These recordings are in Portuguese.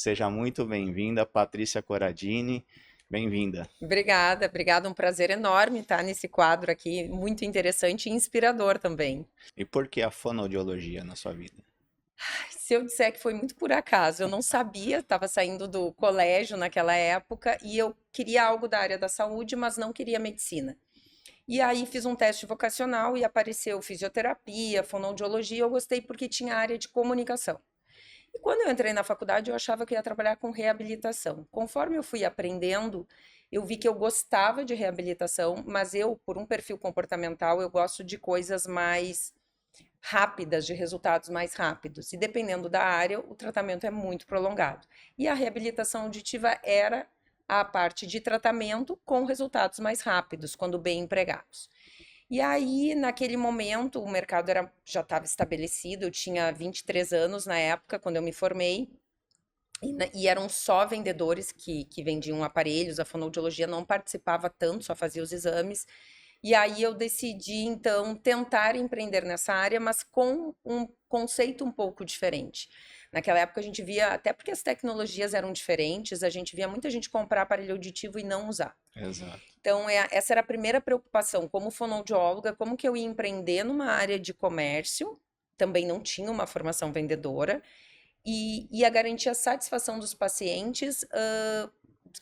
Seja muito bem-vinda, Patrícia Corradini. Bem-vinda. Obrigada, um prazer enorme estar nesse quadro aqui, muito interessante e inspirador também. E por que a fonoaudiologia na sua vida? Se eu disser que foi muito por acaso, eu não sabia, estava saindo do colégio naquela época e eu queria algo da área da saúde, mas não queria medicina. E aí fiz um teste vocacional e apareceu fisioterapia, fonoaudiologia, eu gostei porque tinha área de comunicação. E quando eu entrei na faculdade, eu achava que ia trabalhar com reabilitação. Conforme eu fui aprendendo, eu vi que eu gostava de reabilitação, mas eu, por um perfil comportamental, eu gosto de coisas mais rápidas, de resultados mais rápidos. E dependendo da área, o tratamento é muito prolongado. E a reabilitação auditiva era a parte de tratamento com resultados mais rápidos, quando bem empregados. E aí, naquele momento, o mercado já estava estabelecido, eu tinha 23 anos na época, quando eu me formei, e eram só vendedores que vendiam aparelhos, a fonoaudiologia não participava tanto, só fazia os exames. E aí eu decidi, então, tentar empreender nessa área, mas com um conceito um pouco diferente. Naquela época a gente via, até porque as tecnologias eram diferentes, a gente via muita gente comprar aparelho auditivo e não usar. Exato. Então, essa era a primeira preocupação, como fonoaudióloga, como que eu ia empreender numa área de comércio, também não tinha uma formação vendedora, e ia garantir a satisfação dos pacientes,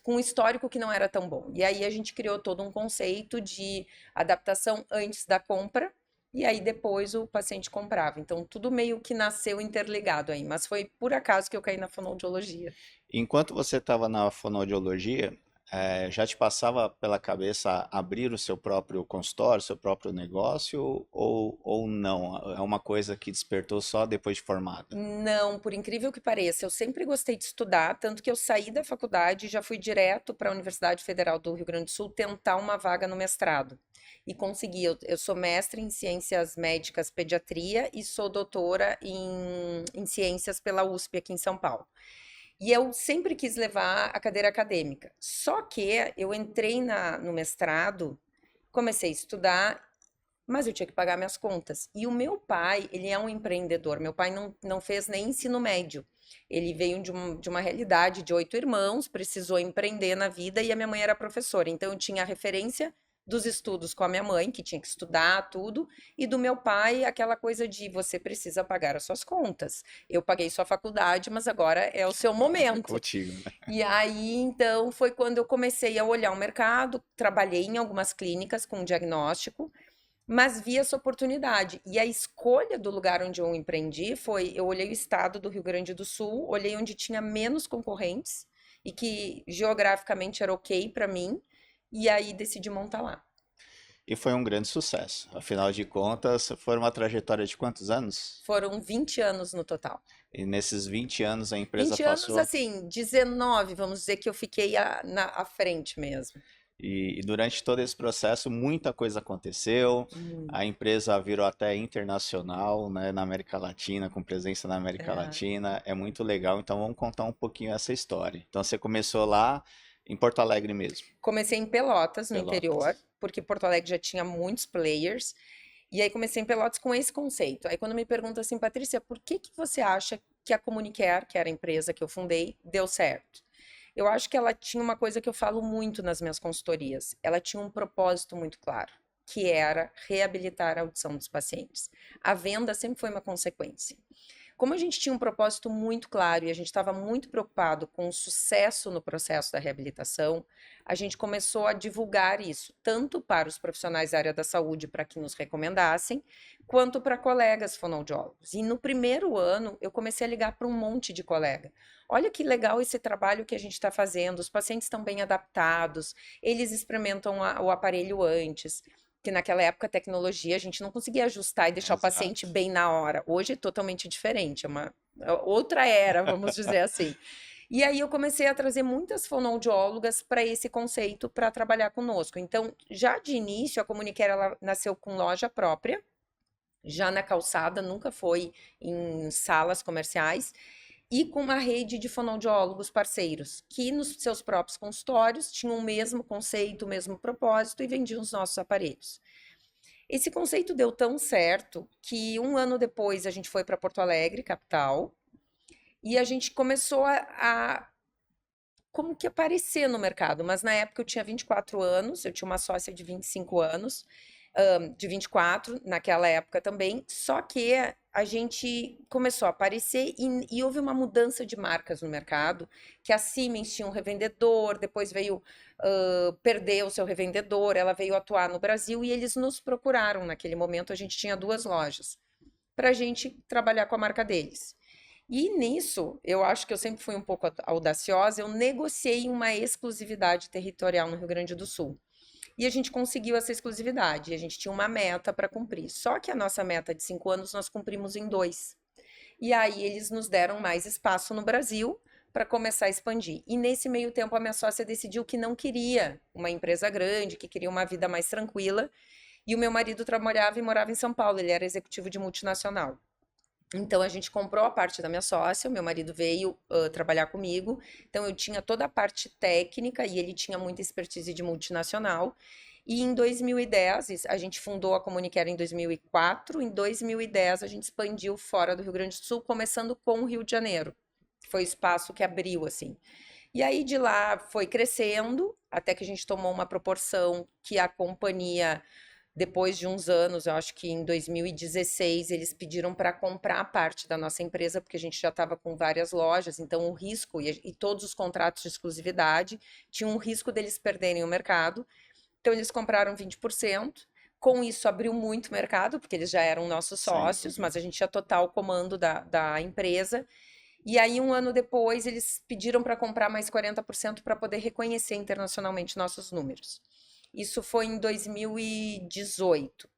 com um histórico que não era tão bom. E aí a gente criou todo um conceito de adaptação antes da compra, e aí depois o paciente comprava. Então, tudo meio que nasceu interligado aí, mas foi por acaso que eu caí na fonoaudiologia. Enquanto você estava na fonoaudiologia, já te passava pela cabeça abrir o seu próprio consultório, seu próprio negócio, ou não? É uma coisa que despertou só depois de formada? Não, por incrível que pareça, eu sempre gostei de estudar, tanto que eu saí da faculdade e já fui direto para a Universidade Federal do Rio Grande do Sul tentar uma vaga no mestrado. E consegui. Eu sou mestre em Ciências Médicas Pediatria e sou doutora em Ciências pela USP aqui em São Paulo. E eu sempre quis levar a cadeira acadêmica. Só que eu entrei no mestrado, comecei a estudar, mas eu tinha que pagar minhas contas. E o meu pai, ele é um empreendedor. Meu pai não fez nem ensino médio. Ele veio de uma realidade de 8 irmãos, precisou empreender na vida e a minha mãe era professora. Então eu tinha a referência dos estudos com a minha mãe, que tinha que estudar tudo, e do meu pai, aquela coisa de você precisa pagar as suas contas. Eu paguei sua faculdade, mas agora é o seu Agora é momento. contigo, né? E aí, então, foi quando eu comecei a olhar o mercado, trabalhei em algumas clínicas com diagnóstico, mas vi essa oportunidade. E a escolha do lugar onde eu empreendi foi, eu olhei o estado do Rio Grande do Sul, olhei onde tinha menos concorrentes e que geograficamente era ok para mim, e aí decidi montar lá. E foi um grande sucesso. Afinal de contas, foi uma trajetória de quantos anos? Foram 20 anos no total. E nesses 20 anos a empresa 20 anos, passou. assim, 19, vamos dizer que eu fiquei à frente mesmo. E durante todo esse processo, muita coisa aconteceu. A Muito. empresa virou até internacional, né, na América Latina, com presença na América É. Latina. É muito legal. Então, vamos contar um pouquinho essa história. Então, você começou lá em Porto Alegre mesmo, Comecei em Pelotas, no interior, Pelotas. porque Porto Alegre já tinha muitos players. E aí comecei em Pelotas com esse conceito. Aí quando me pergunta assim, Patrícia, por que que você acha que a Comunicare, que era a empresa que eu fundei, deu certo? Eu acho que ela tinha uma coisa que eu falo muito nas minhas consultorias. Ela tinha um propósito muito claro, que era reabilitar a audição dos pacientes. A venda sempre foi uma consequência. Como a gente tinha um propósito muito claro e a gente estava muito preocupado com o sucesso no processo da reabilitação, a gente começou a divulgar isso, tanto para os profissionais da área da saúde, para que nos recomendassem, quanto para colegas fonoaudiólogos. E no primeiro ano, eu comecei a ligar para um monte de colega. Olha que legal esse trabalho que a gente está fazendo, os pacientes estão bem adaptados, eles experimentam o aparelho antes, que naquela época a tecnologia a gente não conseguia ajustar e deixar o paciente Exato. bem na hora. Hoje é totalmente diferente, é outra era, vamos dizer assim. E aí eu comecei a trazer muitas fonoaudiólogas para esse conceito para trabalhar conosco. Então, já de início, a Comunicare ela nasceu com loja própria, já na calçada, nunca foi em salas comerciais, e com uma rede de fonoaudiólogos parceiros, que nos seus próprios consultórios tinham o mesmo conceito, o mesmo propósito e vendiam os nossos aparelhos. Esse conceito deu tão certo que um ano depois a gente foi para Porto Alegre, capital, E a gente começou como que aparecer no mercado, mas na época eu tinha 24 anos, eu tinha uma sócia de 25 anos, de 24 naquela época também, só que a gente começou a aparecer e houve uma mudança de marcas no mercado, que a Siemens tinha um revendedor, depois veio perder o seu revendedor, ela veio atuar no Brasil e eles nos procuraram naquele momento, a gente tinha 2 lojas, para a gente trabalhar com a marca deles. E nisso, eu acho que eu sempre fui um pouco audaciosa, eu negociei uma exclusividade territorial no Rio Grande do Sul. E a gente conseguiu essa exclusividade, a gente tinha uma meta para cumprir. Só que a nossa meta de 5 anos nós cumprimos em 2. E aí eles nos deram mais espaço no Brasil para começar a expandir. E nesse meio tempo a minha sócia decidiu que não queria uma empresa grande, que queria uma vida mais tranquila. E o meu marido trabalhava e morava em São Paulo, ele era executivo de multinacional. Então a gente comprou a parte da minha sócia, o meu marido veio trabalhar comigo, então eu tinha toda a parte técnica e ele tinha muita expertise de multinacional. E em 2010, a gente fundou a Comunicare em 2004, em 2010 a gente expandiu fora do Rio Grande do Sul, começando com o Rio de Janeiro, que foi o espaço que abriu assim. E aí de lá foi crescendo, até que a gente tomou uma proporção que a companhia depois de uns anos, eu acho que em 2016, eles pediram para comprar parte da nossa empresa, porque a gente já estava com várias lojas, então o risco e todos os contratos de exclusividade tinham um risco deles perderem o mercado. Então eles compraram 20%. Com isso abriu muito mercado, porque eles já eram nossos Sem sócios, dúvida. mas a gente tinha total comando da empresa. E aí, um ano depois, eles pediram para comprar mais 40% para poder reconhecer internacionalmente nossos números. Isso foi em 2018.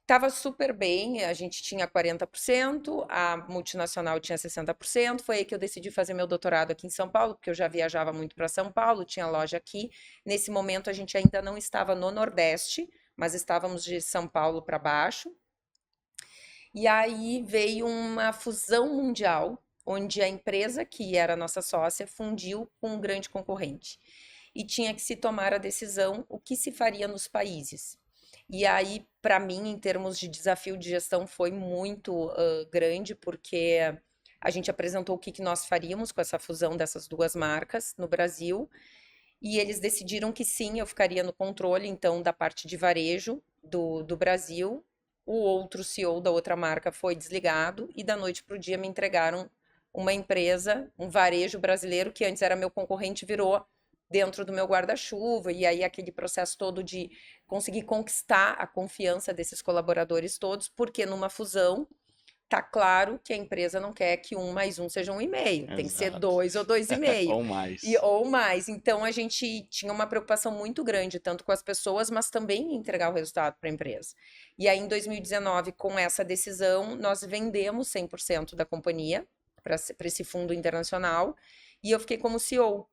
Tava super bem, a gente tinha 40%, a multinacional tinha 60%. Foi aí que eu decidi fazer meu doutorado aqui em São Paulo, porque eu já viajava muito para São Paulo, tinha loja aqui. Nesse momento, a gente ainda não estava no Nordeste, mas estávamos de São Paulo para baixo. E aí veio uma fusão mundial, onde a empresa que era nossa sócia fundiu com um grande concorrente. E tinha que se tomar a decisão o que se faria nos países. E aí, para mim, em termos de desafio de gestão, foi muito grande, porque a gente apresentou o que nós faríamos com essa fusão dessas 2 marcas no Brasil, e eles decidiram que sim, eu ficaria no controle, então, da parte de varejo do Brasil. O outro CEO da outra marca foi desligado e da noite para o dia me entregaram uma empresa, um varejo brasileiro que antes era meu concorrente, virou dentro do meu guarda-chuva. E aí aquele processo todo de conseguir conquistar a confiança desses colaboradores todos, porque numa fusão tá claro que a empresa não quer que 1 mais 1 seja 1,5, tem que ser Exato. 2 ou 2,5 Ou mais. ou mais. Então a gente tinha uma preocupação muito grande, tanto com as pessoas, mas também em entregar o resultado para a empresa. E aí em 2019, com essa decisão, nós vendemos 100% da companhia para esse fundo internacional e eu fiquei como CEO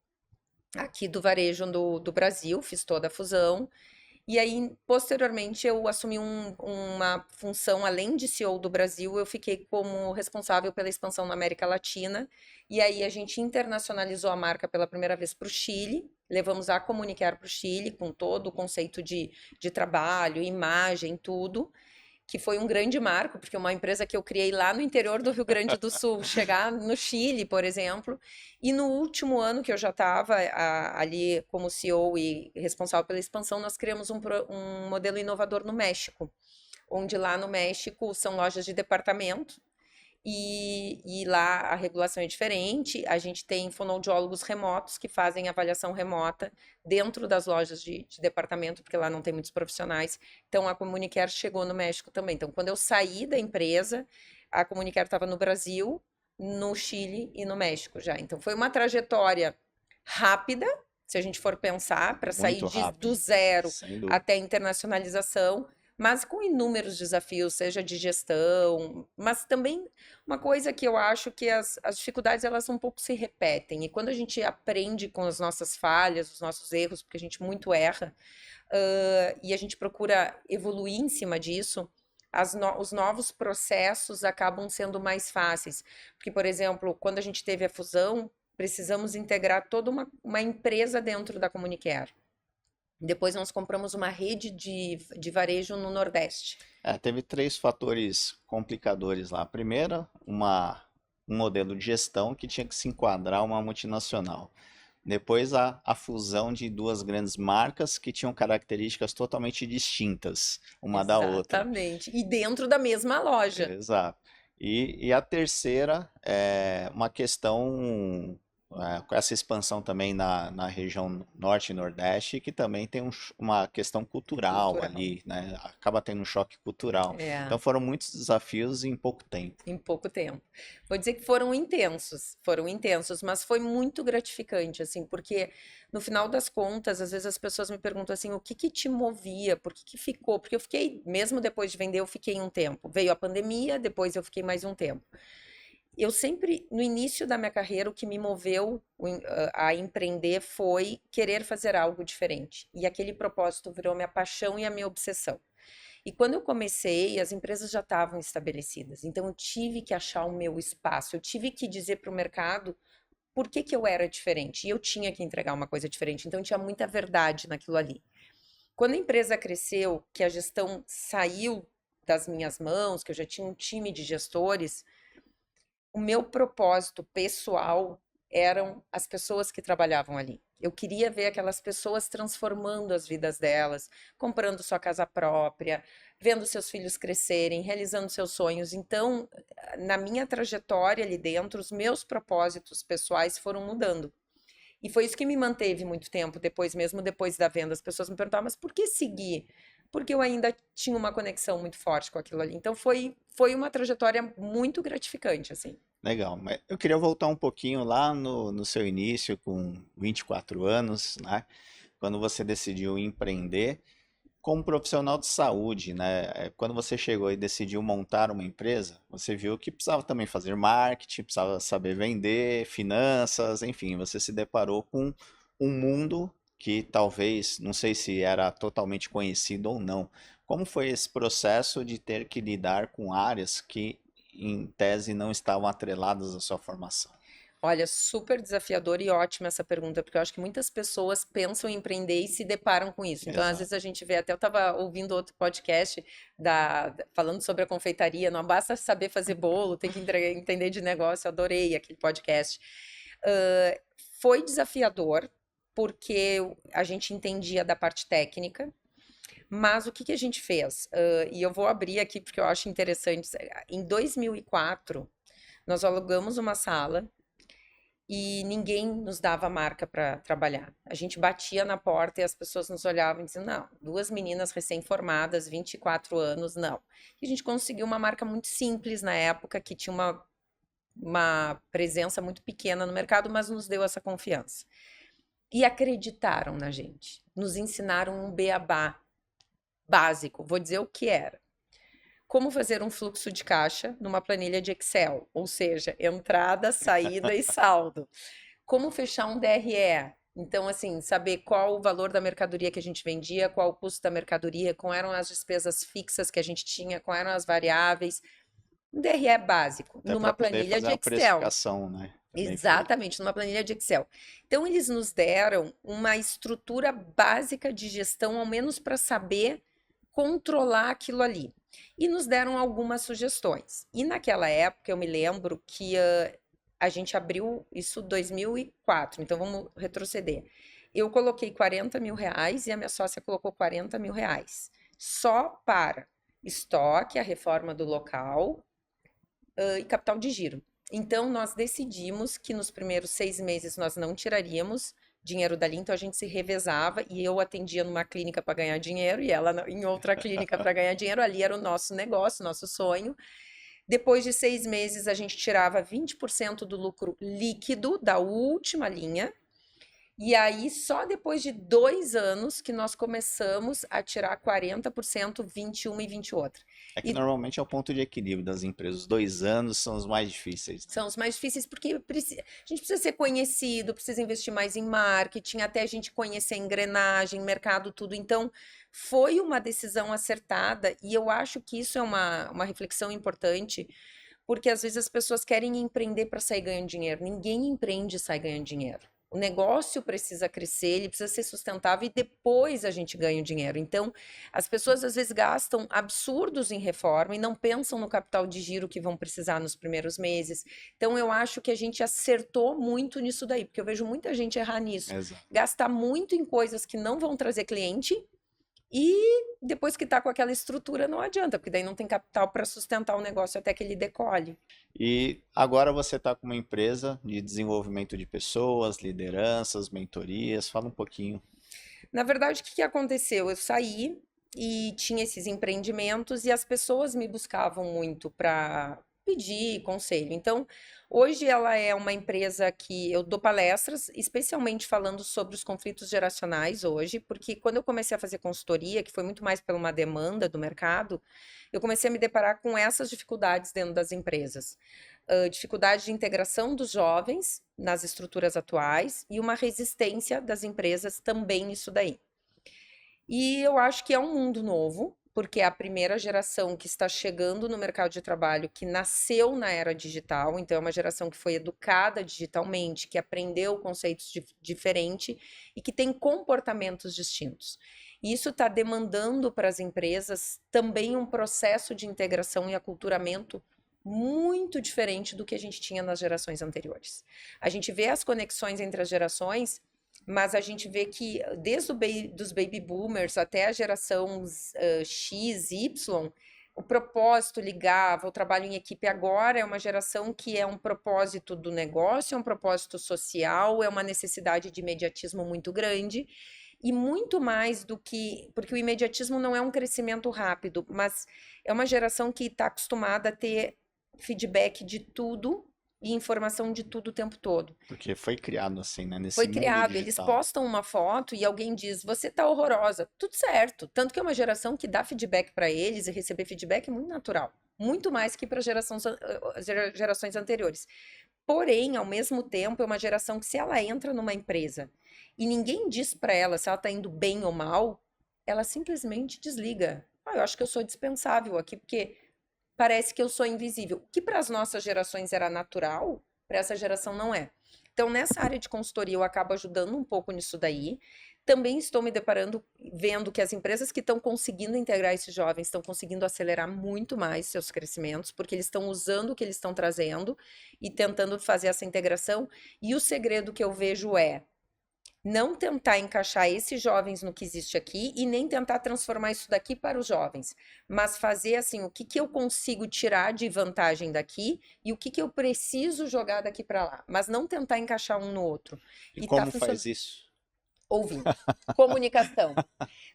aqui do varejo do Brasil, fiz toda a fusão. E aí, posteriormente, eu assumi uma função, além de CEO do Brasil, eu fiquei como responsável pela expansão na América Latina. E aí, a gente internacionalizou a marca pela primeira vez para o Chile, levamos a Comunicar para o Chile, com todo o conceito de trabalho, imagem, tudo, que foi um grande marco, porque uma empresa que eu criei lá no interior do Rio Grande do Sul, chegar no Chile, por exemplo, e no último ano que eu já estava ali como CEO e responsável pela expansão, nós criamos um modelo inovador no México, onde lá no México são lojas de departamento, e lá a regulação é diferente. A gente tem fonoaudiólogos remotos que fazem avaliação remota dentro das lojas de departamento, porque lá não tem muitos profissionais. Então a Comunicare chegou no México também. Então, quando eu saí da empresa, a Comunicare estava no Brasil, no Chile e no México já. Então foi uma trajetória rápida, se a gente for pensar, para sair Muito do rápido. zero Sem dúvida. até a internacionalização, mas com inúmeros desafios, seja de gestão, mas também uma coisa que eu acho que as dificuldades elas um pouco se repetem. E quando a gente aprende com as nossas falhas, os nossos erros, porque a gente muito erra, e a gente procura evoluir em cima disso, os novos processos acabam sendo mais fáceis. Porque, por exemplo, quando a gente teve a fusão, precisamos integrar toda uma empresa dentro da Comunicare. Depois nós compramos uma rede de varejo no Nordeste. Teve três fatores complicadores lá. Primeiro, uma um modelo de gestão que tinha que se enquadrar a uma multinacional. Depois a fusão de duas grandes marcas que tinham características totalmente distintas uma da outra. Exatamente. E dentro da mesma loja. Exato. E a terceira é uma questão, com essa expansão também na região norte e nordeste, que também tem uma questão cultural Cultural. ali, né? Acaba tendo um choque cultural. É. Então foram muitos desafios em pouco tempo. Em pouco tempo. Vou dizer que foram intensos, mas foi muito gratificante, assim, porque no final das contas, às vezes as pessoas me perguntam assim, o que que te movia? Por que que ficou? Porque eu fiquei, mesmo depois de vender, eu fiquei um tempo. Veio a pandemia, depois eu fiquei mais um tempo. Eu sempre, no início da minha carreira, o que me moveu a empreender foi querer fazer algo diferente. E aquele propósito virou minha paixão e a minha obsessão. E quando eu comecei, as empresas já estavam estabelecidas. Então eu tive que achar o meu espaço, eu tive que dizer para o mercado por que que eu era diferente. E eu tinha que entregar uma coisa diferente. Então tinha muita verdade naquilo ali. Quando a empresa cresceu, que a gestão saiu das minhas mãos, que eu já tinha um time de gestores, o meu propósito pessoal eram as pessoas que trabalhavam ali. Eu queria ver aquelas pessoas transformando as vidas delas, comprando sua casa própria, vendo seus filhos crescerem, realizando seus sonhos. Então, na minha trajetória ali dentro, os meus propósitos pessoais foram mudando. E foi isso que me manteve muito tempo depois, mesmo depois da venda. As pessoas me perguntavam, mas por que seguir? Porque eu ainda tinha uma conexão muito forte com aquilo ali. Então foi uma trajetória muito gratificante, assim. Legal, mas eu queria voltar um pouquinho lá no seu início, com 24 anos, né? Quando você decidiu empreender. Como profissional de saúde, né? Quando você chegou e decidiu montar uma empresa, você viu que precisava também fazer marketing, precisava saber vender, finanças, enfim, você se deparou com um mundo que talvez, não sei se era totalmente conhecido ou não. Como foi esse processo de ter que lidar com áreas que, em tese, não estavam atreladas à sua formação? Olha, super desafiador e ótima essa pergunta, porque eu acho que muitas pessoas pensam em empreender e se deparam com isso. Então, às vezes Exato. a gente vê, até eu estava ouvindo outro podcast falando sobre a confeitaria, não basta saber fazer bolo, tem que entender de negócio, eu adorei aquele podcast. Ah, foi desafiador, porque a gente entendia da parte técnica, mas o que que a gente fez? E eu vou abrir aqui porque eu acho interessante. Em 2004, nós alugamos uma sala e ninguém nos dava marca para trabalhar. A gente batia na porta e as pessoas nos olhavam e diziam: não, duas meninas recém-formadas, 24 anos, não. E a gente conseguiu uma marca muito simples na época, que tinha uma presença muito pequena no mercado, mas nos deu essa confiança. E acreditaram na gente, nos ensinaram um beabá básico, vou dizer o que era. Como fazer um fluxo de caixa numa planilha de Excel, ou seja, entrada, saída e saldo. Como fechar um DRE. Então, assim, saber qual o valor da mercadoria que a gente vendia, qual o custo da mercadoria, quais eram as despesas fixas que a gente tinha, quais eram as variáveis. Um DRE básico, Até para numa poder planilha fazer de uma Excel. precificação, né? Também foi. Exatamente, numa planilha de Excel. Então, eles nos deram uma estrutura básica de gestão, ao menos para saber controlar aquilo ali. E nos deram algumas sugestões. E naquela época, eu me lembro que a gente abriu isso em 2004, então vamos retroceder. Eu coloquei 40 mil reais e a minha sócia colocou 40 mil reais. Só para estoque, a reforma do local, e capital de giro. Então, nós decidimos que nos primeiros 6 meses nós não tiraríamos dinheiro dali, então a gente se revezava e eu atendia numa clínica para ganhar dinheiro e ela em outra clínica para ganhar dinheiro. Ali era o nosso negócio, nosso sonho. Depois de 6 meses, a gente tirava 20% do lucro líquido da última linha. E aí, só depois de 2 anos que nós começamos a tirar 40%, 21 e 20 outra. É que E normalmente é o ponto de equilíbrio das empresas. Os 2 anos são os mais difíceis, né? são os mais difíceis porque a gente precisa ser conhecido, precisa investir mais em marketing, até a gente conhecer a engrenagem, mercado, tudo. Então, foi uma decisão acertada e eu acho que isso é uma reflexão importante, porque às vezes as pessoas querem empreender para sair ganhando dinheiro. Ninguém empreende e sai ganhando dinheiro. O negócio precisa crescer, ele precisa ser sustentável e depois a gente ganha o dinheiro. Então, as pessoas às vezes gastam absurdos em reforma e não pensam no capital de giro que vão precisar nos primeiros meses. Então, eu acho que a gente acertou muito nisso daí, porque eu vejo muita gente errar nisso. Exato. Gastar muito em coisas que não vão trazer cliente e depois que está com aquela estrutura não adianta, porque daí não tem capital para sustentar o negócio até que ele decole. E agora você está com uma empresa de desenvolvimento de pessoas, lideranças, mentorias. Fala um pouquinho. Na verdade, o que que aconteceu? Eu saí e tinha esses empreendimentos e as pessoas me buscavam muito para pedir conselho. Então, hoje ela é uma empresa que eu dou palestras, especialmente falando sobre os conflitos geracionais hoje, porque quando eu comecei a fazer consultoria, que foi muito mais por uma demanda do mercado, eu comecei a me deparar com essas dificuldades dentro das empresas. Dificuldade de integração dos jovens nas estruturas atuais e uma resistência das empresas também nisso daí. E eu acho que é um mundo novo, porque é a primeira geração que está chegando no mercado de trabalho, que nasceu na era digital, então é uma geração que foi educada digitalmente, que aprendeu conceitos diferentes e que tem comportamentos distintos. E isso está demandando para as empresas também um processo de integração e aculturamento muito diferente do que a gente tinha nas gerações anteriores. A gente vê as conexões entre as gerações, mas a gente vê que desde dos baby boomers até a geração X, Y, o propósito ligava, o trabalho em equipe agora é uma geração que é um propósito do negócio, é um propósito social, é uma necessidade de imediatismo muito grande. E muito mais do que. Porque o imediatismo não é um crescimento rápido, mas é uma geração que está acostumada a ter feedback de tudo e informação de tudo o tempo todo. Porque foi criado assim, né? Foi Nesse mundo criado, eles digital. postam uma foto e alguém diz, você tá horrorosa. Tudo certo. Tanto que é uma geração que dá feedback para eles e receber feedback é muito natural. Muito mais que para gerações anteriores. Porém, ao mesmo tempo, é uma geração que se ela entra numa empresa e ninguém diz para ela se ela tá indo bem ou mal, ela simplesmente desliga. Ah, eu acho que eu sou dispensável aqui porque parece que eu sou invisível. O que para as nossas gerações era natural, para essa geração não é. Então, nessa área de consultoria, eu acabo ajudando um pouco nisso daí. Também estou me deparando, vendo que as empresas que estão conseguindo integrar esses jovens estão conseguindo acelerar muito mais seus crescimentos, porque eles estão usando o que eles estão trazendo e tentando fazer essa integração. E o segredo que eu vejo é não tentar encaixar esses jovens no que existe aqui e nem tentar transformar isso daqui para os jovens, mas fazer assim, o que que eu consigo tirar de vantagem daqui e o que que eu preciso jogar daqui para lá, mas não tentar encaixar um no outro. E E tá como funcionando. faz isso? Ouvindo. Comunicação.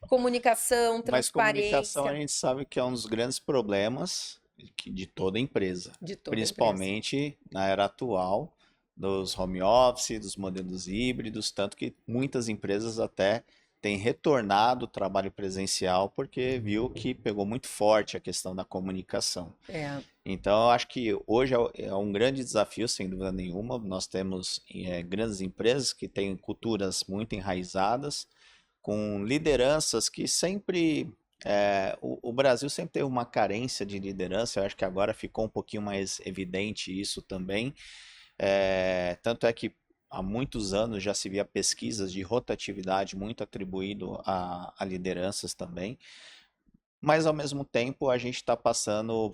Comunicação, Mas comunicação a transparência gente sabe que é um dos grandes problemas de toda empresa, de toda a empresa. principalmente na era atual dos home office, dos modelos híbridos, tanto que muitas empresas até têm retornado o trabalho presencial porque viu que pegou muito forte a questão da comunicação. É. Então, eu acho que hoje é um grande desafio, sem dúvida nenhuma. Nós temos grandes empresas que têm culturas muito enraizadas, com lideranças que sempre. O Brasil sempre teve uma carência de liderança, eu acho que agora ficou um pouquinho mais evidente isso também. Tanto é que há muitos anos já se via pesquisas de rotatividade muito atribuído a lideranças também. Mas ao mesmo tempo a gente está passando,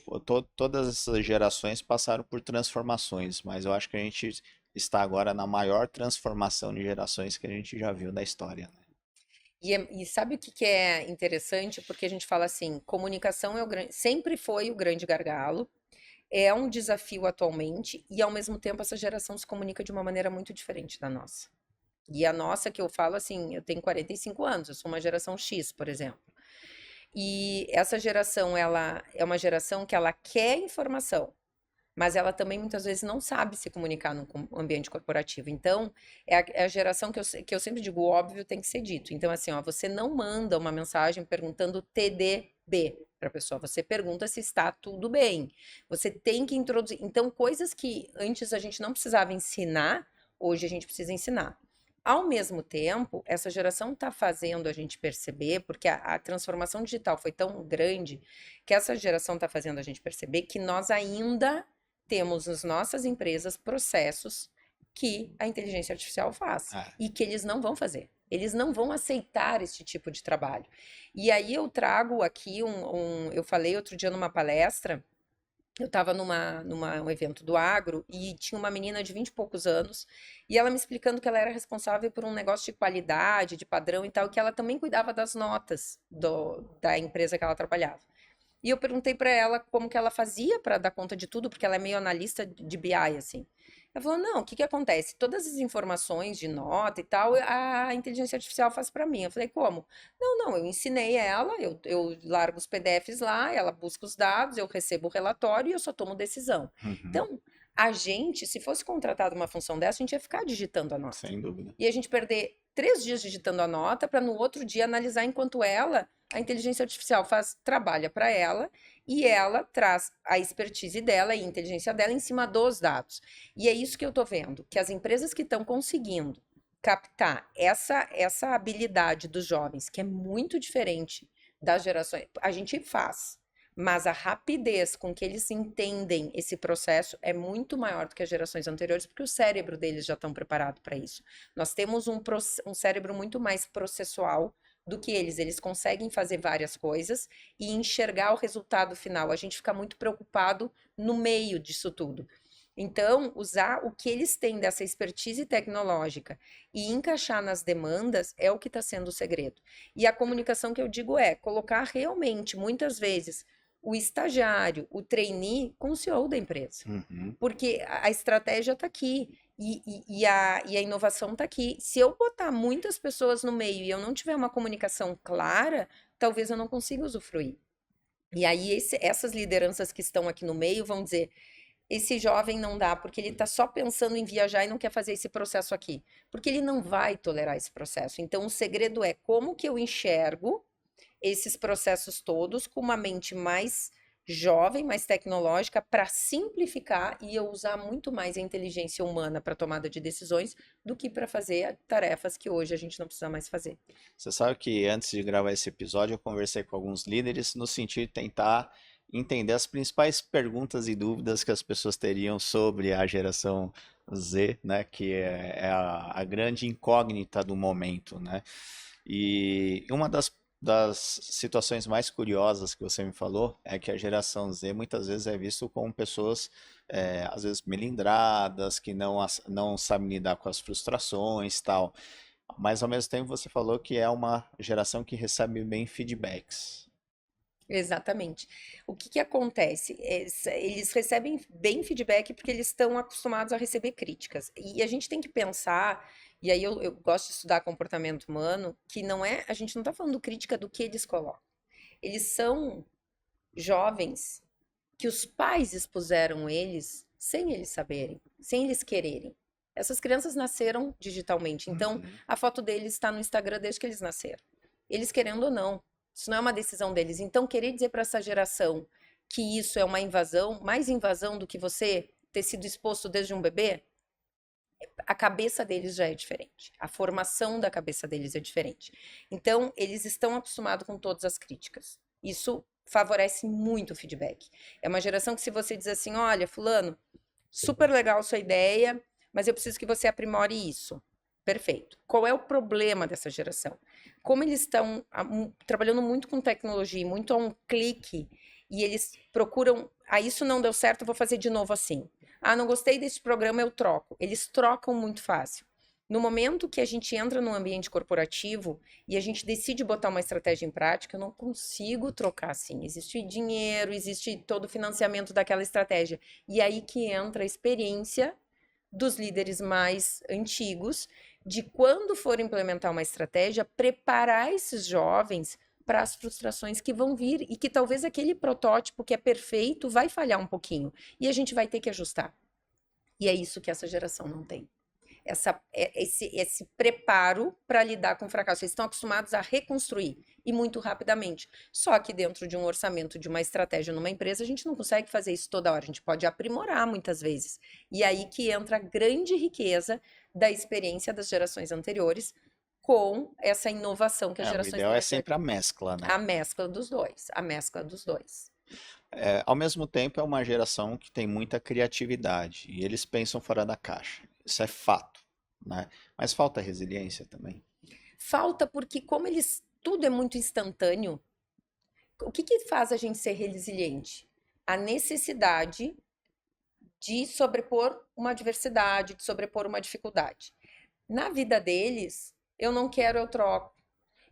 todas essas gerações passaram por transformações, mas eu acho que a gente está agora na maior transformação de gerações que a gente já viu da história, né? E sabe o que que é interessante? Porque a gente fala assim, comunicação sempre foi o grande gargalo, é um desafio atualmente, e ao mesmo tempo essa geração se comunica de uma maneira muito diferente da nossa. E a nossa, que eu falo assim, eu tenho 45 anos, eu sou uma geração X, por exemplo. E essa geração, ela é uma geração que ela quer informação, mas ela também muitas vezes não sabe se comunicar no ambiente corporativo. Então, é a geração que eu sempre digo, o óbvio tem que ser dito. Então, assim, ó, você não manda uma mensagem perguntando TDB para a pessoa, você pergunta se está tudo bem. Você tem que introduzir. Então, coisas que antes a gente não precisava ensinar, hoje a gente precisa ensinar. Ao mesmo tempo, essa geração está fazendo a gente perceber, porque a transformação digital foi tão grande, que essa geração está fazendo a gente perceber que nós ainda temos nas nossas empresas processos que a inteligência artificial faz É. e que eles não vão fazer. Eles não vão aceitar esse tipo de trabalho. E aí eu trago aqui eu falei outro dia numa palestra, eu estava um evento do agro e tinha uma menina de 20 e poucos anos e ela me explicando que ela era responsável por um negócio de qualidade, de padrão e tal, e que ela também cuidava das notas da empresa que ela trabalhava. E eu perguntei para ela como que ela fazia para dar conta de tudo, porque ela é meio analista de BI, assim. Ela falou: não, o que que acontece? Todas as informações de nota e tal, a inteligência artificial faz para mim. Eu falei: como? Não, eu ensinei ela, eu largo os PDFs lá, ela busca os dados, eu recebo o relatório e eu só tomo decisão. Uhum. Então, a gente, se fosse contratado uma função dessa, a gente ia ficar digitando a nota. Sem dúvida. E a gente perder 3 dias digitando a nota para no outro dia analisar enquanto a inteligência artificial trabalha para ela e ela traz a expertise dela e a inteligência dela em cima dos dados. E é isso que eu estou vendo, que as empresas que estão conseguindo captar essa habilidade dos jovens, que é muito diferente das gerações, a gente faz. Mas a rapidez com que eles entendem esse processo é muito maior do que as gerações anteriores, porque o cérebro deles já estão preparado para isso. Nós temos um cérebro muito mais processual do que eles. Eles conseguem fazer várias coisas e enxergar o resultado final. A gente fica muito preocupado no meio disso tudo. Então, usar o que eles têm dessa expertise tecnológica e encaixar nas demandas é o que está sendo o segredo. E a comunicação que eu digo é colocar realmente, muitas vezes, o estagiário, o trainee, com o CEO da empresa. Uhum. Porque a estratégia está aqui e a inovação está aqui. Se eu botar muitas pessoas no meio e eu não tiver uma comunicação clara, talvez eu não consiga usufruir. E aí essas lideranças que estão aqui no meio vão dizer: esse jovem não dá, porque ele está só pensando em viajar e não quer fazer esse processo aqui. Porque ele não vai tolerar esse processo. Então, o segredo é como que eu enxergo esses processos todos com uma mente mais jovem, mais tecnológica, para simplificar e eu usar muito mais a inteligência humana para tomada de decisões do que para fazer tarefas que hoje a gente não precisa mais fazer. Você sabe que antes de gravar esse episódio eu conversei com alguns líderes no sentido de tentar entender as principais perguntas e dúvidas que as pessoas teriam sobre a geração Z, né, que é a grande incógnita do momento, né? E uma das situações mais curiosas que você me falou é que a geração Z muitas vezes é visto como pessoas, às vezes melindradas, que não sabem lidar com as frustrações, tal. Mas ao mesmo tempo você falou que é uma geração que recebe bem feedbacks. Exatamente. O que que acontece? Eles recebem bem feedback porque eles estão acostumados a receber críticas. E a gente tem que pensar, e aí eu gosto de estudar comportamento humano, que não é, a gente não está falando crítica do que eles colocam. Eles são jovens que os pais expuseram eles sem eles saberem, sem eles quererem. Essas crianças nasceram digitalmente, então Uhum. a foto deles está no Instagram desde que eles nasceram. Eles querendo ou não, isso não é uma decisão deles. Então, querer dizer para essa geração que isso é uma invasão, mais invasão do que você ter sido exposto desde um bebê, a cabeça deles já é diferente. A formação da cabeça deles é diferente. Então, eles estão acostumados com todas as críticas. Isso favorece muito o feedback. É uma geração que, se você diz assim: olha, Fulano, super legal sua ideia, mas eu preciso que você aprimore isso. Perfeito. Qual é o problema dessa geração? Como eles estão trabalhando muito com tecnologia, muito a um clique, e eles procuram, isso não deu certo, eu vou fazer de novo assim. Não gostei desse programa, eu troco. Eles trocam muito fácil. No momento que a gente entra num ambiente corporativo e a gente decide botar uma estratégia em prática, eu não consigo trocar assim. Existe dinheiro, existe todo o financiamento daquela estratégia. E aí que entra a experiência dos líderes mais antigos, de quando for implementar uma estratégia, preparar esses jovens para as frustrações que vão vir e que talvez aquele protótipo que é perfeito vai falhar um pouquinho e a gente vai ter que ajustar. E é isso que essa geração não tem. Esse preparo para lidar com o fracasso. Eles estão acostumados a reconstruir e muito rapidamente. Só que dentro de um orçamento, de uma estratégia numa empresa, a gente não consegue fazer isso toda hora. A gente pode aprimorar muitas vezes. E aí que entra a grande riqueza da experiência das gerações anteriores com essa inovação que as O gerações ideal é têm. sempre a mescla, né? A mescla dos dois. A mescla dos dois. Ao mesmo tempo, é uma geração que tem muita criatividade e eles pensam fora da caixa. isso é fato, né? Mas falta resiliência também. Falta porque como tudo é muito instantâneo, o que que faz a gente ser resiliente? A necessidade de sobrepor uma adversidade, de sobrepor uma dificuldade. Na vida deles, eu não quero, eu troco.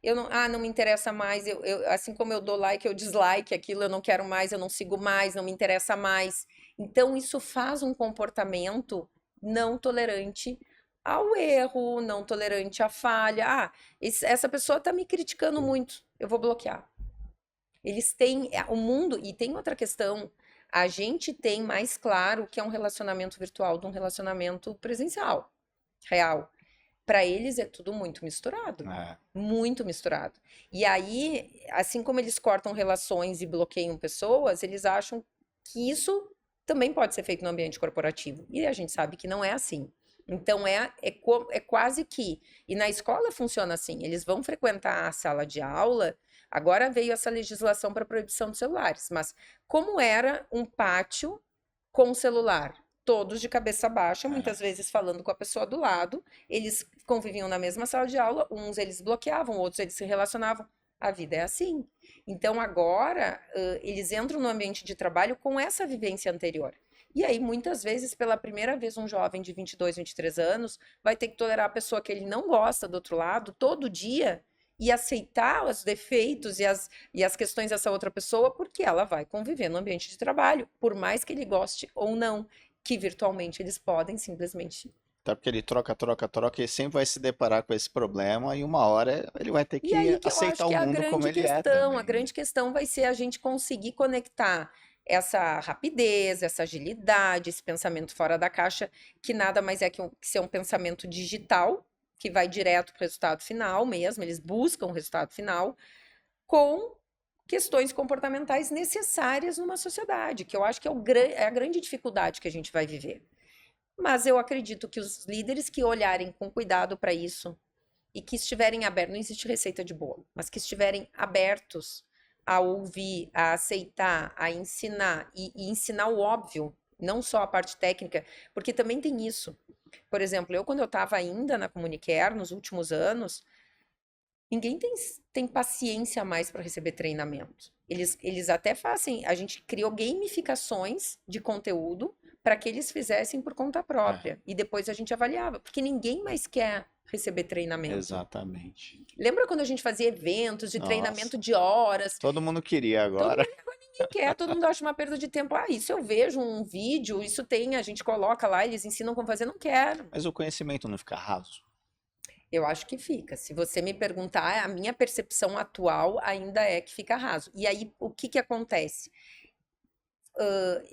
Eu não, não me interessa mais, assim como eu dou like, eu dislike aquilo, eu não quero mais, eu não sigo mais, não me interessa mais. Então, isso faz um comportamento não tolerante ao erro, não tolerante à falha. Essa pessoa está me criticando muito, eu vou bloquear. Eles têm o mundo, e tem outra questão, a gente tem mais claro o que é um relacionamento virtual de um relacionamento presencial, real. Para eles é tudo muito misturado. É, Muito misturado. E aí, assim como eles cortam relações e bloqueiam pessoas, eles acham que isso também pode ser feito no ambiente corporativo. E a gente sabe que não é assim. Então, é quase que. E na escola funciona assim: eles vão frequentar a sala de aula. Agora veio essa legislação para proibição de celulares, mas como era um pátio com celular? Todos de cabeça baixa, é. muitas vezes falando com a pessoa do lado, eles conviviam na mesma sala de aula, uns eles bloqueavam, outros eles se relacionavam. A vida é assim. Então agora eles entram no ambiente de trabalho com essa vivência anterior. E aí, muitas vezes, pela primeira vez, um jovem de 22, 23 anos vai ter que tolerar a pessoa que ele não gosta do outro lado todo dia e aceitar os defeitos e as questões dessa outra pessoa, porque ela vai conviver no ambiente de trabalho, por mais que ele goste ou não, que virtualmente eles podem simplesmente. Até porque ele troca, troca, troca e sempre vai se deparar com esse problema e uma hora ele vai ter E aí que que eu acho aceitar que o é mundo como ele é a também, né? grande questão vai ser a gente conseguir conectar essa rapidez, essa agilidade, esse pensamento fora da caixa, que nada mais é que ser um pensamento digital, que vai direto para o resultado final mesmo, eles buscam o resultado final, com questões comportamentais necessárias numa sociedade, que eu acho que é a grande dificuldade que a gente vai viver. Mas eu acredito que os líderes que olharem com cuidado para isso e que estiverem abertos, não existe receita de bolo, mas que estiverem abertos a ouvir, a aceitar, a ensinar e ensinar o óbvio, não só a parte técnica, porque também tem isso. Por exemplo, eu quando eu estava ainda na Comunicare, nos últimos anos, ninguém tem paciência mais para receber treinamento. Eles até fazem, a gente criou gamificações de conteúdo para que eles fizessem por conta É, própria. E depois a gente avaliava, porque ninguém mais quer receber treinamento. exatamente. Lembra quando a gente fazia eventos de treinamento Nossa, de horas? todo mundo queria Todo agora. mundo agora ninguém quer, todo mundo acha uma perda de tempo. Isso eu vejo um vídeo, isso tem, a gente coloca lá, eles ensinam como fazer, não quero. Mas o conhecimento não fica raso. Eu acho que fica. Se você me perguntar, a minha percepção atual ainda é que fica raso. E aí, o que que acontece?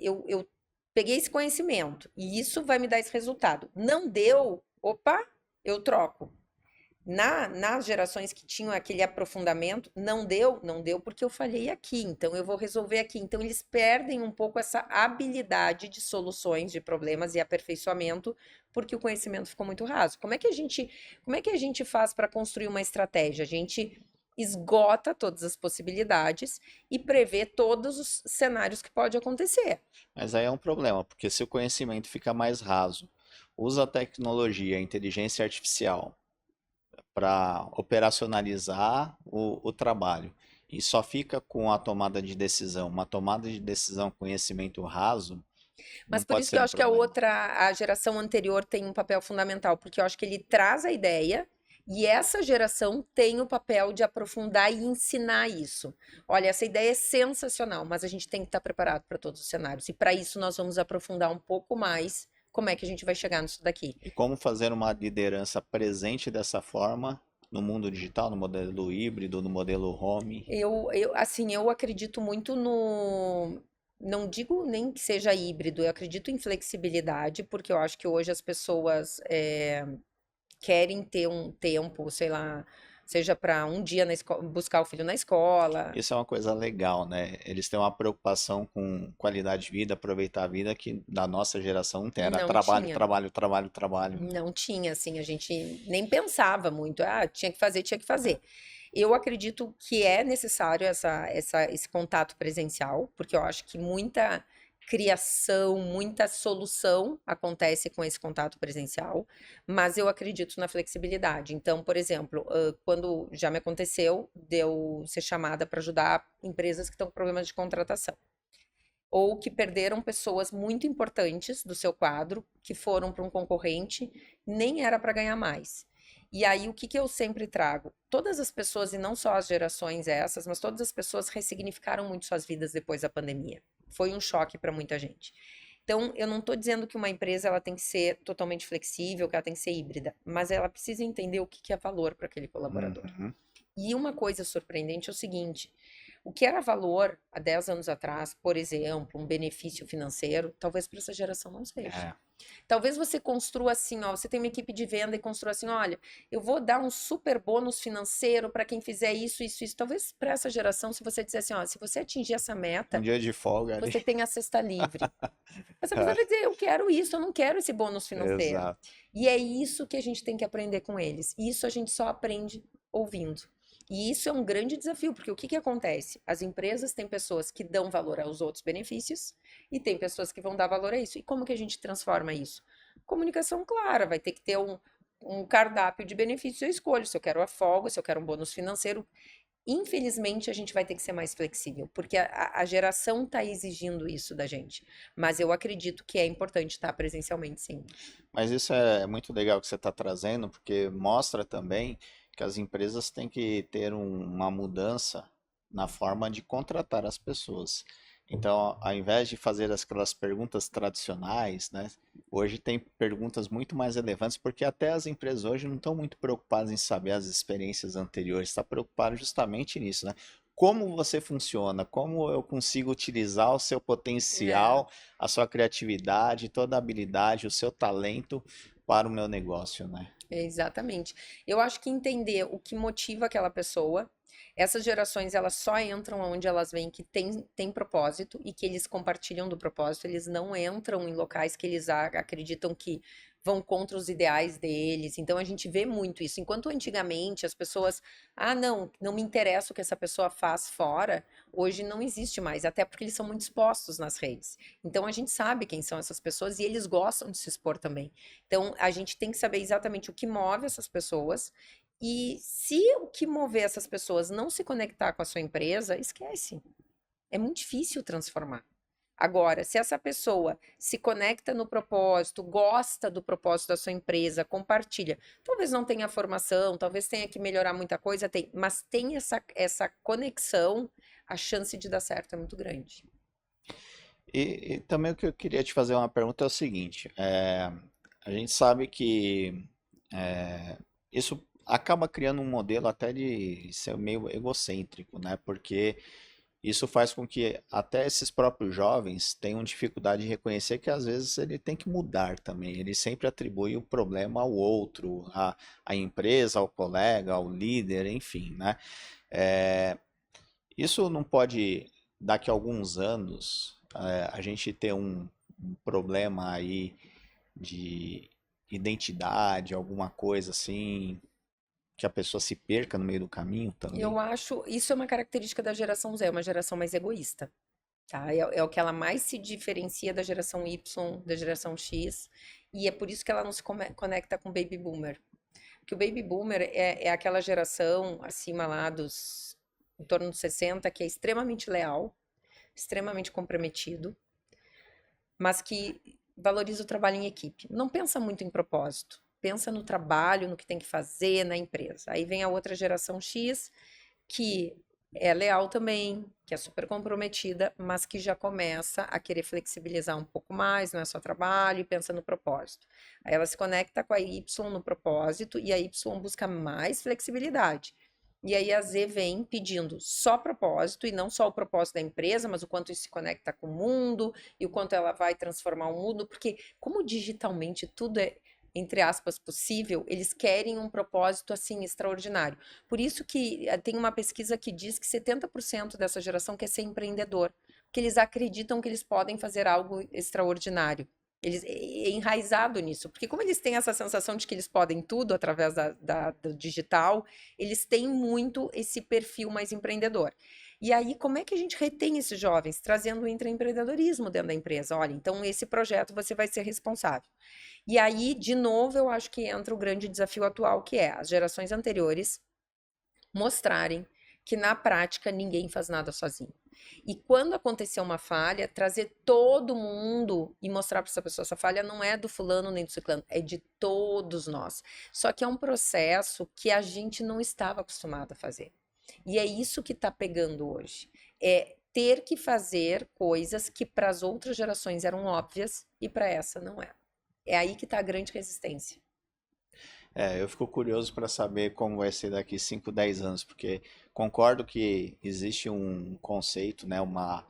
Eu peguei esse conhecimento e isso vai me dar esse resultado. Não deu, opa, eu troco. Nas gerações que tinham aquele aprofundamento, não deu porque eu falhei aqui, então eu vou resolver aqui. Então eles perdem um pouco essa habilidade de soluções de problemas e aperfeiçoamento, porque o conhecimento ficou muito raso. Como é que a gente faz para construir uma estratégia? A gente esgota todas as possibilidades e prevê todos os cenários que pode acontecer. Mas aí é um problema, porque se o conhecimento fica mais raso, usa a tecnologia, a inteligência artificial para operacionalizar o trabalho e só fica com a tomada de decisão, uma tomada de decisão com conhecimento raso, não Mas por pode isso que ser eu um acho que problema. a geração anterior tem um papel fundamental, porque eu acho que ele traz a ideia e essa geração tem o papel de aprofundar e ensinar isso. Olha, essa ideia é sensacional, mas a gente tem que estar preparado para todos os cenários. E para isso nós vamos aprofundar um pouco mais como é que a gente vai chegar nisso daqui. E como fazer uma liderança presente dessa forma no mundo digital, no modelo híbrido, no modelo home. Assim, eu acredito muito no. Não digo nem que seja híbrido, eu acredito em flexibilidade, porque eu acho que hoje as pessoas querem ter um tempo, sei lá, seja para um dia buscar o filho na escola. Isso é uma coisa legal, né? Eles têm uma preocupação com qualidade de vida, aproveitar a vida que da nossa geração não tem. Era Não trabalho, tinha, trabalho, trabalho, trabalho. não tinha, assim, a gente nem pensava muito, tinha que fazer, tinha que fazer. Eu acredito que é necessário esse contato presencial, porque eu acho que muita criação, muita solução acontece com esse contato presencial, mas eu acredito na flexibilidade. Então, por exemplo, quando já me aconteceu de eu ser chamada para ajudar empresas que estão com problemas de contratação, ou que perderam pessoas muito importantes do seu quadro, que foram para um concorrente, nem era para ganhar mais. E aí, o que que eu sempre trago? Todas as pessoas, e não só as gerações essas, mas todas as pessoas ressignificaram muito suas vidas depois da pandemia. Foi um choque para muita gente. Então, eu não estou dizendo que uma empresa ela tem que ser totalmente flexível, que ela tem que ser híbrida, mas ela precisa entender o que que é valor para aquele colaborador. Uhum. E uma coisa surpreendente é o seguinte: o que era valor há 10 anos atrás, por exemplo, um benefício financeiro, talvez para essa geração não seja. É, Talvez você construa assim, ó, você tem uma equipe de venda e construa assim, olha, eu vou dar um super bônus financeiro para quem fizer isso, isso, isso. Talvez para essa geração, se você disser assim, ó, se você atingir essa um meta, dia de folga ali. você tem a cesta livre. Essa pessoa É, vai dizer, eu quero isso, eu não quero esse bônus financeiro. exato. E é isso que a gente tem que aprender com eles. E isso a gente só aprende ouvindo. E isso é um grande desafio, porque o que que acontece? As empresas têm pessoas que dão valor aos outros benefícios e tem pessoas que vão dar valor a isso. E como que a gente transforma isso? Comunicação clara, vai ter que ter um cardápio de benefícios. Eu escolho se eu quero a folga, se eu quero um bônus financeiro. Infelizmente, a gente vai ter que ser mais flexível, porque a geração está exigindo isso da gente. Mas eu acredito que é importante estar presencialmente, sim. Mas isso é muito legal que você está trazendo, porque mostra também que as empresas têm que ter uma mudança na forma de contratar as pessoas. Então, ao invés de fazer aquelas perguntas tradicionais, né, hoje tem perguntas muito mais relevantes, porque até as empresas hoje não estão muito preocupadas em saber as experiências anteriores, está preocupado justamente nisso, né? Como você funciona, como eu consigo utilizar o seu É. potencial, a sua criatividade, toda a habilidade, o seu talento para o meu negócio, né? Exatamente. Eu acho que entender o que motiva aquela pessoa, essas gerações elas só entram onde elas veem que tem propósito e que eles compartilham do propósito, eles não entram em locais que eles acreditam que vão contra os ideais deles. Então a gente vê muito isso. Enquanto antigamente as pessoas, ah, não, não me interessa o que essa pessoa faz fora, hoje não existe mais, até porque eles são muito expostos nas redes. Então a gente sabe quem são essas pessoas e eles gostam de se expor também. Então, a gente tem que saber exatamente o que move essas pessoas. E se o que mover essas pessoas não se conectar com a sua empresa, esquece. É muito difícil transformar. Agora, se essa pessoa se conecta no propósito, gosta do propósito da sua empresa, compartilha, talvez não tenha formação, talvez tenha que melhorar muita coisa, tem, mas tem essa conexão, a chance de dar certo é muito grande. E também o que eu queria te fazer uma pergunta é o seguinte: a gente sabe que isso acaba criando um modelo até de ser meio egocêntrico, né? Porque isso faz com que até esses próprios jovens tenham dificuldade de reconhecer que às vezes ele tem que mudar também. Ele sempre atribui o problema ao outro, à empresa, ao colega, ao líder, enfim, né? É, isso não pode, daqui a alguns anos, a gente ter um problema aí de identidade, alguma coisa assim, que a pessoa se perca no meio do caminho Eu também? acho, isso é uma característica da geração Z, uma geração mais egoísta. Tá? É o que ela mais se diferencia da geração Y, da geração X, e é por isso que ela não se conecta com o Baby Boomer. Porque o Baby Boomer é aquela geração acima lá dos, em torno dos 60, que é extremamente leal, extremamente comprometido, mas que valoriza o trabalho em equipe. Não pensa muito em propósito, pensa no trabalho, no que tem que fazer na empresa. Aí vem a outra geração X, que é leal também, que é super comprometida, mas que já começa a querer flexibilizar um pouco mais, não é só trabalho, e pensa no propósito. Aí ela se conecta com a Y no propósito e a Y busca mais flexibilidade. E aí a Z vem pedindo só propósito, e não só o propósito da empresa, mas o quanto isso se conecta com o mundo e o quanto ela vai transformar o mundo, porque como digitalmente tudo é, entre aspas, possível, eles querem um propósito assim extraordinário. Por isso que tem uma pesquisa que diz que 70% dessa geração quer ser empreendedor, porque eles acreditam que eles podem fazer algo extraordinário. Eles é enraizado nisso, porque como eles têm essa sensação de que eles podem tudo através do digital, eles têm muito esse perfil mais empreendedor. E aí, como é que a gente retém esses jovens? Trazendo o intraempreendedorismo dentro da empresa. Olha, então esse projeto você vai ser responsável. E aí, de novo, eu acho que entra o grande desafio atual, que é as gerações anteriores mostrarem que na prática ninguém faz nada sozinho. E quando acontecer uma falha, trazer todo mundo e mostrar para essa pessoa, essa falha não é do fulano nem do ciclano, é de todos nós. Só que é um processo que a gente não estava acostumado a fazer. E é isso que está pegando hoje. É ter que fazer coisas que para as outras gerações eram óbvias e para essa não é. É aí que está a grande resistência. Eu fico curioso para saber como vai ser daqui 5, 10 anos, porque concordo que existe um conceito, né, uma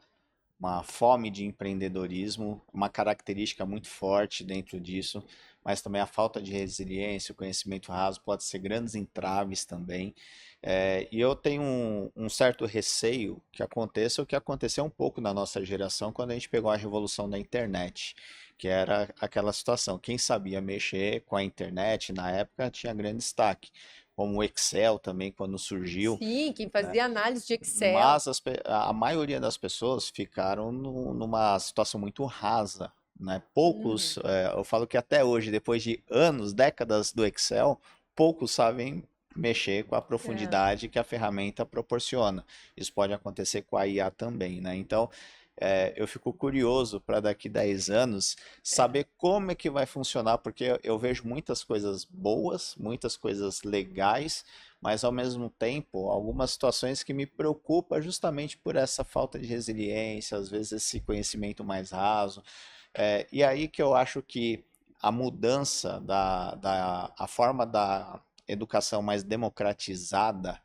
fome de empreendedorismo, uma característica muito forte dentro disso, mas também a falta de resiliência, o conhecimento raso pode ser grandes entraves também. E eu tenho um certo receio que aconteça o que aconteceu um pouco na nossa geração quando a gente pegou a revolução da internet, que era aquela situação, quem sabia mexer com a internet na época tinha grande destaque, como o Excel também quando surgiu, Sim, quem né? fazia análise de Excel. Mas a maioria das pessoas ficaram numa situação muito rasa, né? Uhum. Poucos, eu falo que até hoje, depois de anos, décadas do Excel, poucos sabem mexer com a É. profundidade que a ferramenta proporciona. Isso pode acontecer com a IA também, né? Então, eu fico curioso para daqui 10 anos É. saber como é que vai funcionar, porque eu vejo muitas coisas boas, muitas coisas legais, mas ao mesmo tempo, algumas situações que me preocupam justamente por essa falta de resiliência, às vezes esse conhecimento mais raso. E aí que eu acho que a mudança a forma da educação mais democratizada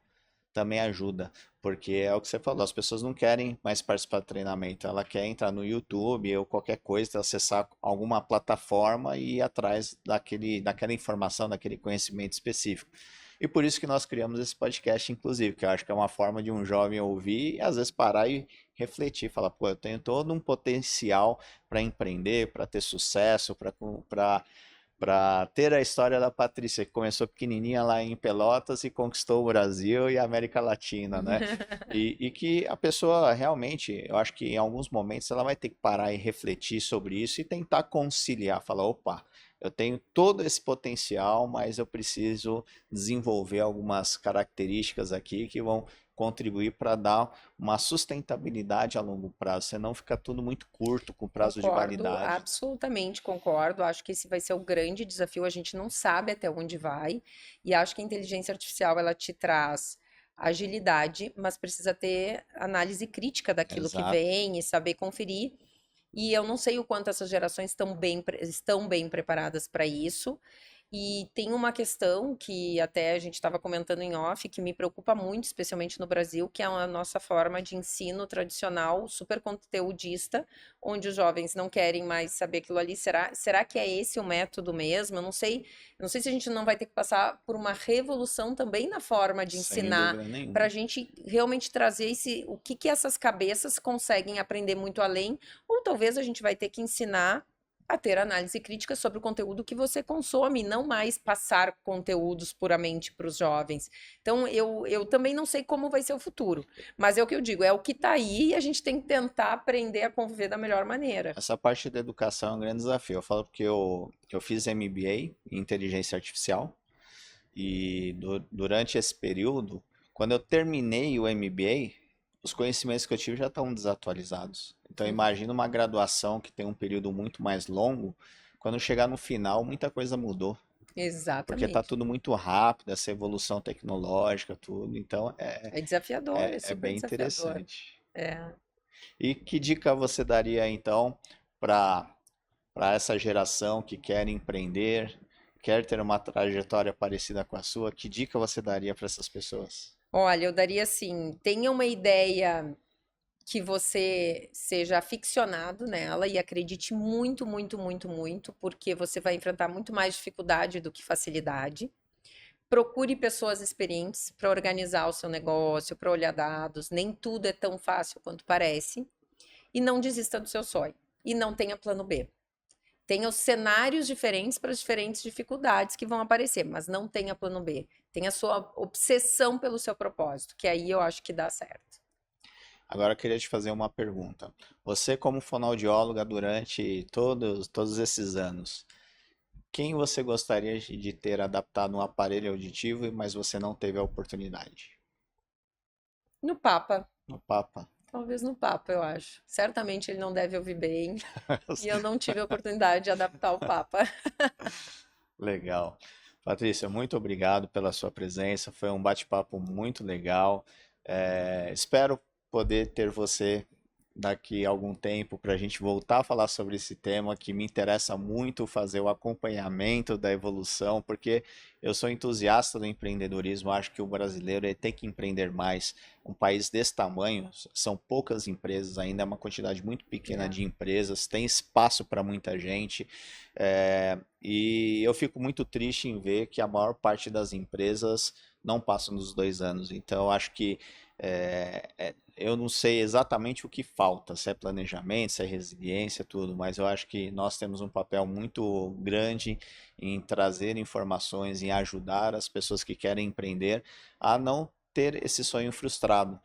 também ajuda, porque é o que você falou, as pessoas não querem mais participar do treinamento, ela quer entrar no YouTube ou qualquer coisa, acessar alguma plataforma e ir atrás daquela informação, daquele conhecimento específico. E por isso que nós criamos esse podcast, inclusive, que eu acho que é uma forma de um jovem ouvir e às vezes parar e refletir, falar, pô, eu tenho todo um potencial para empreender, para ter sucesso, para ter a história da Patrícia, que começou pequenininha lá em Pelotas e conquistou o Brasil e a América Latina, né? E que a pessoa realmente, eu acho que em alguns momentos ela vai ter que parar e refletir sobre isso e tentar conciliar, falar, opa, eu tenho todo esse potencial, mas eu preciso desenvolver algumas características aqui que vão contribuir para dar uma sustentabilidade a longo prazo, senão fica tudo muito curto, com prazo de Concordo, validade. absolutamente concordo. Acho que esse vai ser o grande desafio. A gente não sabe até onde vai, e acho que a inteligência artificial ela te traz agilidade, mas precisa ter análise crítica daquilo que Exato. vem e saber conferir. E eu não sei o quanto essas gerações estão bem preparadas para isso. E tem uma questão que até a gente estava comentando em off, que me preocupa muito, especialmente no Brasil, que é a nossa forma de ensino tradicional, super conteudista, onde os jovens não querem mais saber aquilo ali. Será que é esse o método mesmo? Eu não sei se a gente não vai ter que passar por uma revolução também na forma de Sem ensinar, dúvida para a nenhuma. gente realmente trazer o que essas cabeças conseguem aprender muito além, ou talvez a gente vai ter que ensinar a ter análise crítica sobre o conteúdo que você consome, não mais passar conteúdos puramente para os jovens. Então, eu também não sei como vai ser o futuro, mas é o que eu digo, é o que está aí e a gente tem que tentar aprender a conviver da melhor maneira. Essa parte da educação é um grande desafio. Eu falo porque eu fiz MBA em inteligência artificial e durante esse período, quando eu terminei o MBA, os conhecimentos que eu tive já estão desatualizados. Então, Uhum. imagina uma graduação que tem um período muito mais longo, quando chegar no final, muita coisa mudou. Porque está Exatamente. tudo muito rápido, essa evolução tecnológica, tudo. Então, É desafiador, é é super bem desafiador. interessante. É. E que dica você daria então para essa geração que quer empreender, quer ter uma trajetória parecida com a sua? Que dica você daria para essas pessoas? Olha, eu daria assim, tenha uma ideia que você seja aficionado nela e acredite muito, muito, muito, muito, porque você vai enfrentar muito mais dificuldade do que facilidade. Procure pessoas experientes para organizar o seu negócio, para olhar dados. Nem tudo é tão fácil quanto parece. E não desista do seu sonho. E não tenha plano B. Tenha os cenários diferentes para as diferentes dificuldades que vão aparecer, mas não tenha plano B. Tenha a sua obsessão pelo seu propósito, que aí eu acho que dá certo. Agora eu queria te fazer uma pergunta. Você, como fonoaudióloga durante todos esses anos, quem você gostaria de ter adaptado um aparelho auditivo, mas você não teve a oportunidade? No Papa, No Papa? talvez no Papa, eu acho. Certamente ele não deve ouvir bem, e eu não tive a oportunidade de adaptar o Papa. Legal. Patrícia, muito obrigado pela sua presença. Foi um bate-papo muito legal. Espero poder ter você daqui a algum tempo para a gente voltar a falar sobre esse tema que me interessa muito fazer o acompanhamento da evolução, porque eu sou entusiasta do empreendedorismo, acho que o brasileiro ele tem que empreender mais. Um país desse tamanho, são poucas empresas ainda, é uma quantidade muito pequena É, de empresas, tem espaço para muita gente, e eu fico muito triste em ver que a maior parte das empresas não passam dos 2 anos. Então, eu acho que eu não sei exatamente o que falta, se é planejamento, se é resiliência, tudo, mas eu acho que nós temos um papel muito grande em trazer informações, em ajudar as pessoas que querem empreender a não ter esse sonho frustrado.